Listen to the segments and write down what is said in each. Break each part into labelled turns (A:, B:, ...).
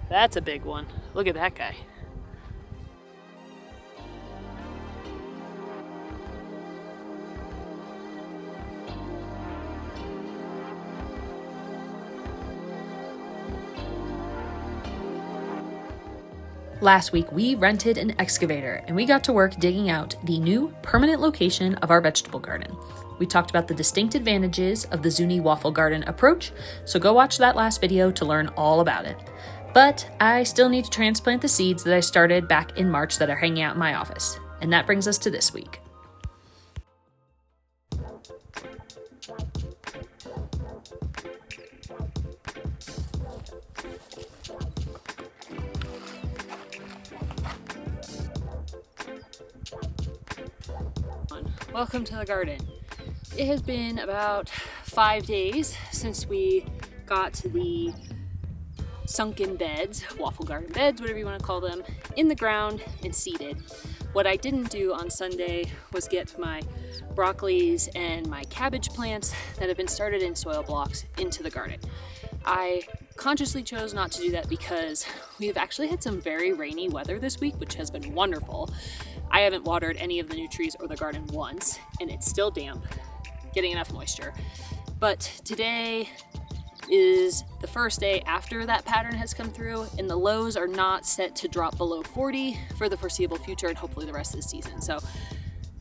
A: That's a big one. Look at that guy.
B: Last week, we rented an excavator and we got to work digging out the new permanent location of our vegetable garden. We talked about the distinct advantages of the Zuni waffle garden approach, so go watch that last video to learn all about it. But I still need to transplant the seeds that I started back in March that are hanging out in my office. And that brings us to this week.
A: Welcome to the garden. It has been about 5 days since we got to the sunken beds, waffle garden beds, whatever you want to call them, in the ground and seeded. What I didn't do on Sunday was get my broccolis and my cabbage plants that have been started in soil blocks into the garden. I consciously chose not to do that because we've actually had some very rainy weather this week, which has been wonderful. I haven't watered any of the new trees or the garden once, and it's still damp, getting enough moisture. But today is the first day after that pattern has come through, and the lows are not set to drop below 40 for the foreseeable future and hopefully the rest of the season. So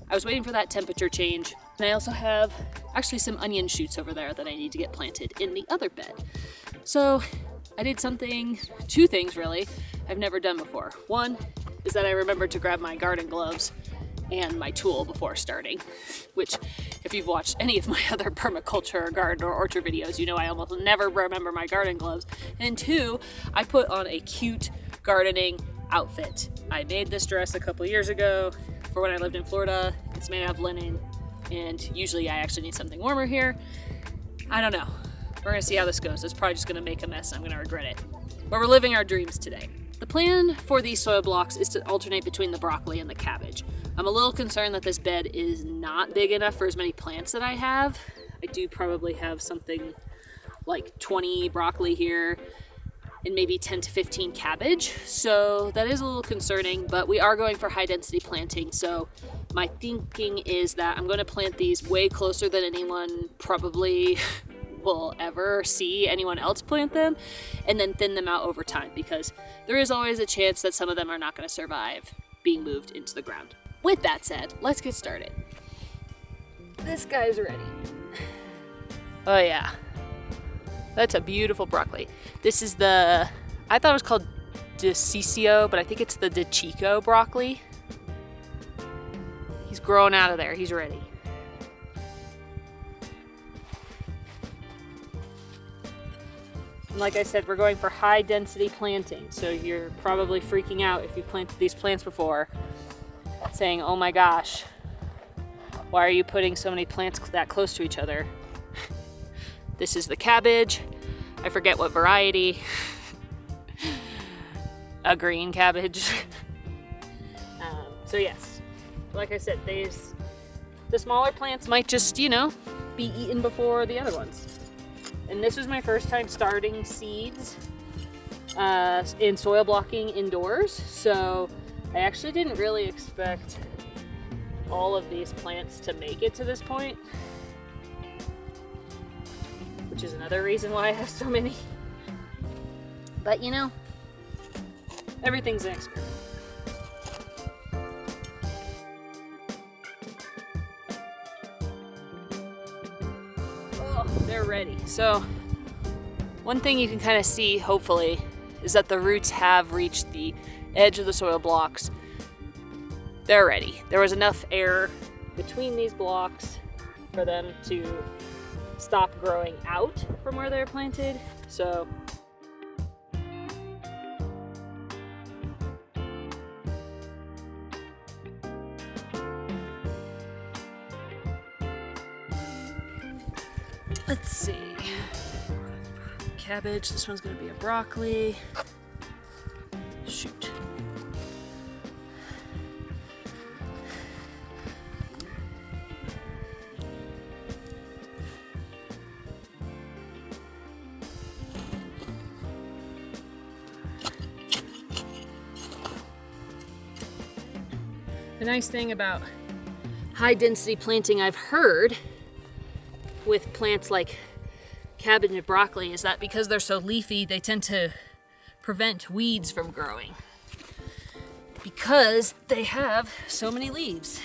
A: I was waiting for that temperature change. And I also have actually some onion shoots over there that I need to get planted in the other bed. So I did two things really, I've never done before. One is that I remembered to grab my garden gloves and my tool before starting, which if you've watched any of my other permaculture, garden, or orchard videos, you know I almost never remember my garden gloves. And two, I put on a cute gardening outfit. I made this dress a couple years ago for when I lived in Florida. It's made out of linen, and usually I actually need something warmer here. I don't know. We're gonna see how this goes. It's probably just gonna make a mess and I'm gonna regret it. But we're living our dreams today. The plan for these soil blocks is to alternate between the broccoli and the cabbage. I'm a little concerned that this bed is not big enough for as many plants that I have. I do probably have something like 20 broccoli here and maybe 10 to 15 cabbage. So that is a little concerning, but we are going for high density planting. So my thinking is that I'm going to plant these way closer than anyone probably will ever see anyone else plant them, and then thin them out over time, because there is always a chance that some of them are not going to survive being moved into the ground. With that said, let's get started. This guy's ready. Oh yeah, that's a beautiful broccoli. This is I thought it was called DeCiccio, but I think it's the DeChico broccoli. He's growing out of there, he's ready. Like I said, we're going for high density planting, so you're probably freaking out if you planted these plants before, saying, oh my gosh, why are you putting so many plants that close to each other? This is the cabbage. I forget what variety. A green cabbage. So yes, like I said, the smaller plants might just, be eaten before the other ones. And this was my first time starting seeds in soil blocking indoors, so I actually didn't really expect all of these plants to make it to this point, which is another reason why I have so many. But everything's an experiment. They're ready. So one thing you can kind of see, hopefully, is that the roots have reached the edge of the soil blocks. They're ready. There was enough air between these blocks for them to stop growing out from where they're planted. So let's see. Cabbage, this one's gonna be a broccoli. Shoot. The nice thing about high density planting I've heard with plants like cabbage and broccoli is that because they're so leafy, they tend to prevent weeds from growing because they have so many leaves.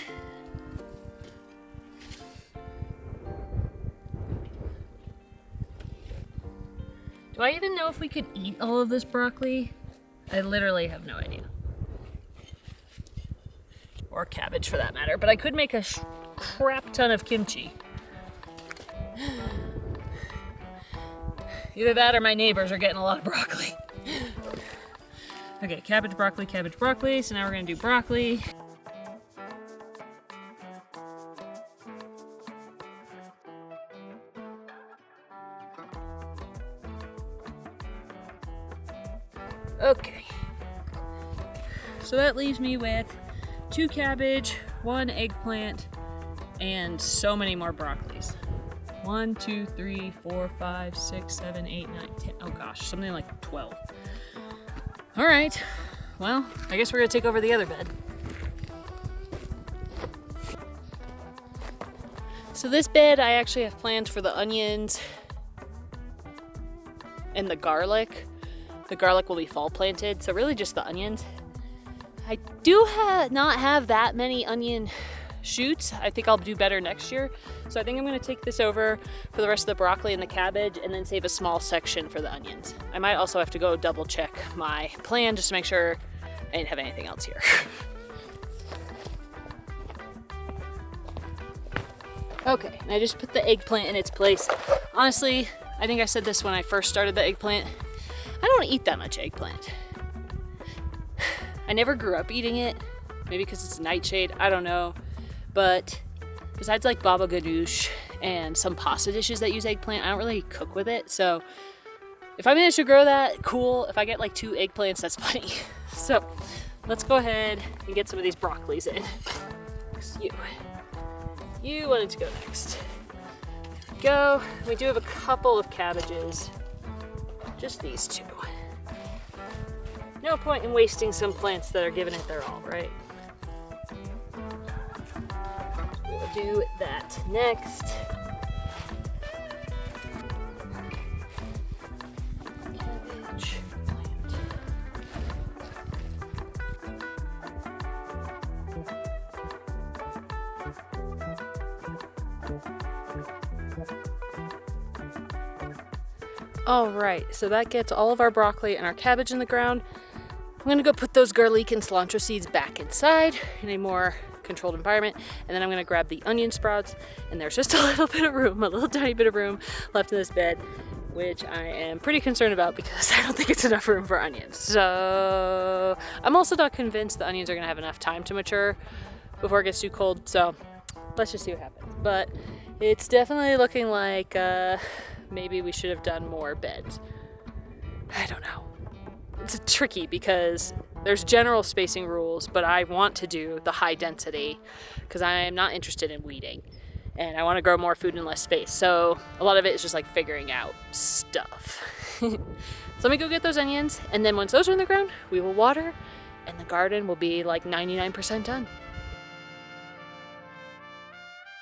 A: Do I even know if we could eat all of this broccoli? I literally have no idea. Or cabbage for that matter, but I could make a crap ton of kimchi. Either that or my neighbors are getting a lot of broccoli. Okay, cabbage, broccoli, cabbage, broccoli. So now we're gonna do broccoli. Okay. So that leaves me with 2 cabbage, 1 eggplant, and so many more broccolis. 1, 2, 3, 4, 5, 6, 7, 8, 9, 10. Oh gosh, something like 12. All right, well, I guess we're gonna take over the other bed. So this bed I actually have planned for the onions and the garlic. The garlic will be fall planted, so really just the onions. I do not have that many onion shoots. I think I'll do better next year. So I think I'm gonna take this over for the rest of the broccoli and the cabbage and then save a small section for the onions. I might also have to go double check my plan just to make sure I didn't have anything else here. Okay, and I just put the eggplant in its place. Honestly, I think I said this when I first started the eggplant. I don't eat that much eggplant. I never grew up eating it. Maybe because it's a nightshade, I don't know. But besides like baba ganoush and some pasta dishes that use eggplant, I don't really cook with it. So if I manage to grow that, cool. If I get like 2 eggplants, that's plenty. So let's go ahead and get some of these broccolis in. You wanted to go next. There we go. We do have a couple of cabbages. Just these 2. No point in wasting some plants that are giving it their all, right? We'll do that next. Cabbage plant. All right, so that gets all of our broccoli and our cabbage in the ground. I'm gonna go put those garlic and cilantro seeds back inside in a more controlled environment, and then I'm gonna grab the onion sprouts, and there's just a little bit of room, a little tiny bit of room left in this bed, which I am pretty concerned about because I don't think it's enough room for onions. So I'm also not convinced the onions are gonna have enough time to mature before it gets too cold, so let's just see what happens. But it's definitely looking like maybe we should have done more beds. I don't know. It's tricky because there's general spacing rules, but I want to do the high density because I am not interested in weeding and I want to grow more food in less space. So a lot of it is just like figuring out stuff. So let me go get those onions, and then once those are in the ground, we will water and the garden will be like 99% done.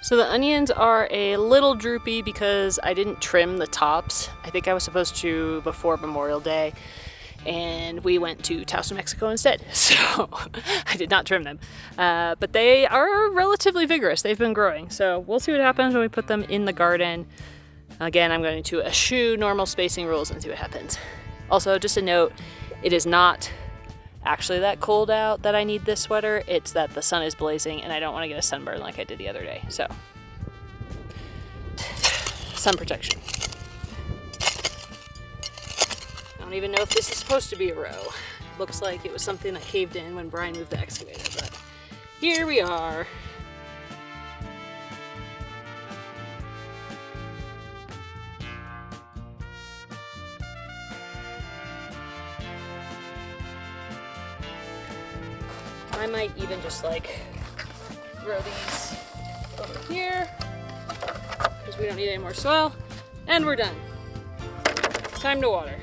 A: So the onions are a little droopy because I didn't trim the tops. I think I was supposed to before Memorial Day, and we went to Taos, New Mexico instead, so I did not trim them. But they are relatively vigorous. They've been growing, so we'll see what happens when we put them in the garden. Again, I'm going to eschew normal spacing rules and see what happens. Also, just a note, it is not actually that cold out that I need this sweater. It's that the sun is blazing and I don't want to get a sunburn like I did the other day. So, sun protection. I don't even know if this is supposed to be a row. Looks like it was something that caved in when Brian moved the excavator, but here we are. I might even just like throw these over here because we don't need any more soil, and we're done. Time to water.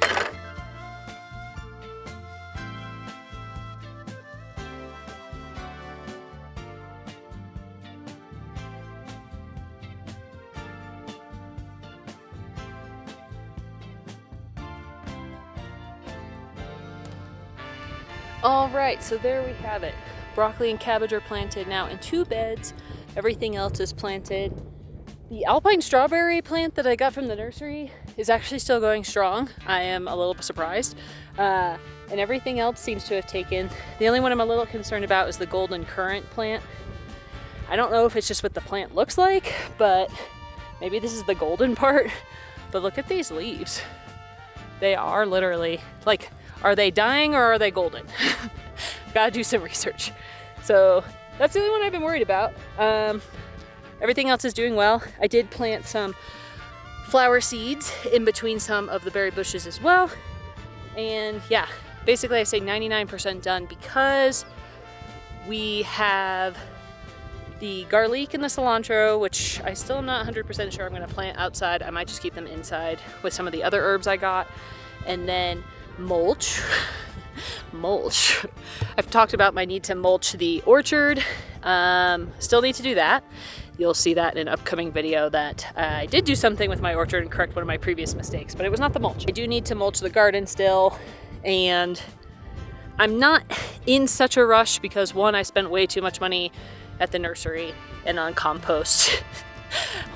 A: All right, so there we have it. Broccoli and cabbage are planted now in 2 beds. Everything else is planted. The alpine strawberry plant that I got from the nursery is actually still going strong. I am a little surprised. And everything else seems to have taken. The only one I'm a little concerned about is the golden currant plant. I don't know if it's just what the plant looks like, but maybe this is the golden part. But look at these leaves. They are literally, like, are they dying or are they golden? Gotta do some research. So that's the only one I've been worried about. Everything else is doing well. I did plant some flower seeds in between some of the berry bushes as well. And yeah, basically I say 99% done because we have the garlic and the cilantro, which I still am not 100% sure I'm gonna plant outside. I might just keep them inside with some of the other herbs I got. And then mulch. Mulch. I've talked about my need to mulch the orchard. Still need to do that. You'll see that in an upcoming video that I did do something with my orchard and correct one of my previous mistakes, but it was not the mulch. I do need to mulch the garden still, and I'm not in such a rush because one, I spent way too much money at the nursery and on compost.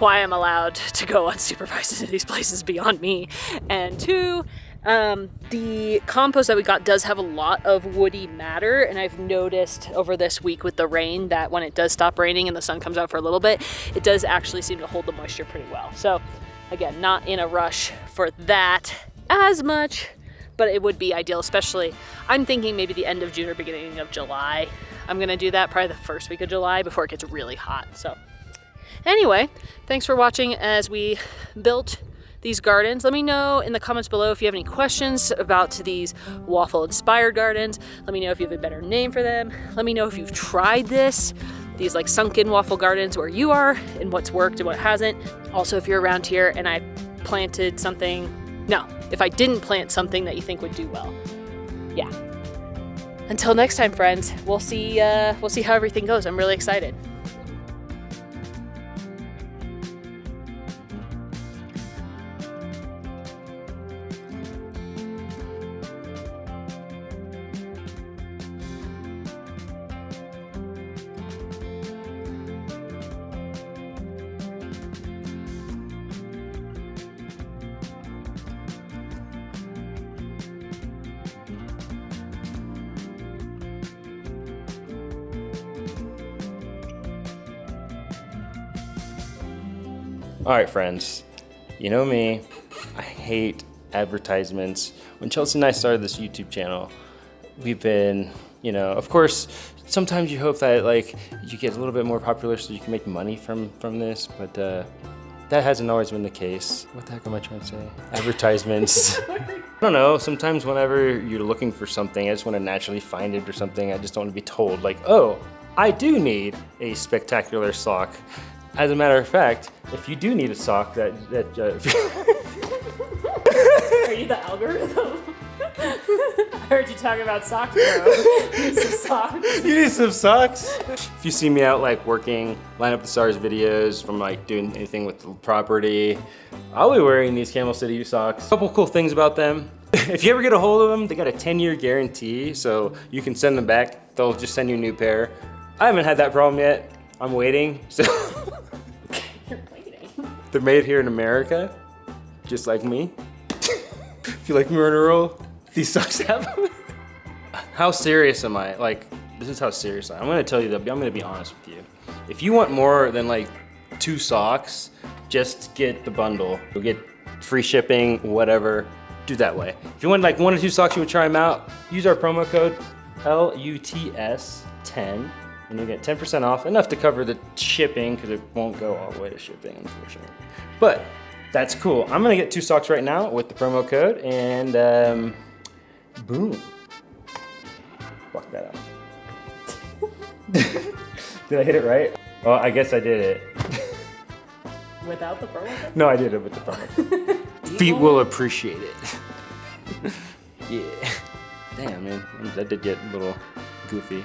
A: Why I'm allowed to go unsupervised into these places beyond me. And two, the compost that we got does have a lot of woody matter, and I've noticed over this week with the rain that when it does stop raining and the sun comes out for a little bit, it does actually seem to hold the moisture pretty well. So again, not in a rush for that as much, but it would be ideal, especially I'm thinking maybe the end of June or beginning of July. I'm gonna do that probably the first week of July before it gets really hot. So anyway, thanks for watching as we built these gardens. Let me know in the comments below if you have any questions about these waffle inspired gardens. Let me know if you have a better name for them. Let me know if you've tried these like sunken waffle gardens where you are and what's worked and what hasn't. Also, if you're around here and I planted something, no, if I didn't plant something that you think would do well. Yeah. Until next time, friends, we'll see how everything goes. I'm really excited.
C: All right, friends, you know me, I hate advertisements. When Chelsea and I started this YouTube channel, we've been, of course, sometimes you hope that like you get a little bit more popular so you can make money from this, but that hasn't always been the case. What the heck am I trying to say? Advertisements. I don't know, sometimes whenever you're looking for something, I just want to naturally find it or something. I just don't want to be told like, oh, I do need a spectacular sock. As a matter of fact, if you do need a sock that
A: Are you the algorithm? I heard you talking about socks, bro. You need some socks.
C: You need some socks? If you see me out like working, line up the stars videos from like doing anything with the property, I'll be wearing these Camel City socks. A couple cool things about them. If you ever get a hold of them, they got a 10-year guarantee, so you can send them back. They'll just send you a new pair. I haven't had that problem yet. I'm waiting, so.
A: You're waiting.
C: They're made here in America, just like me. If you like me on a roll, these socks have them. How serious am I? Like, this is how serious I am. I'm gonna tell you that, I'm gonna be honest with you. If you want more than like 2 socks, just get the bundle. You'll get free shipping, whatever, do that way. If you want like 1 or 2 socks, you would try them out, use our promo code LUTS10. And you get 10% off, enough to cover the shipping because it won't go all the way to shipping, unfortunately. But that's cool. I'm gonna get 2 socks right now with the promo code, and boom. Fuck that up. Did I hit it right? Oh, I guess I did it.
A: Without the promo code?
C: No, I did it with the promo code. Feet will appreciate it. Yeah. Damn, man, that did get a little goofy.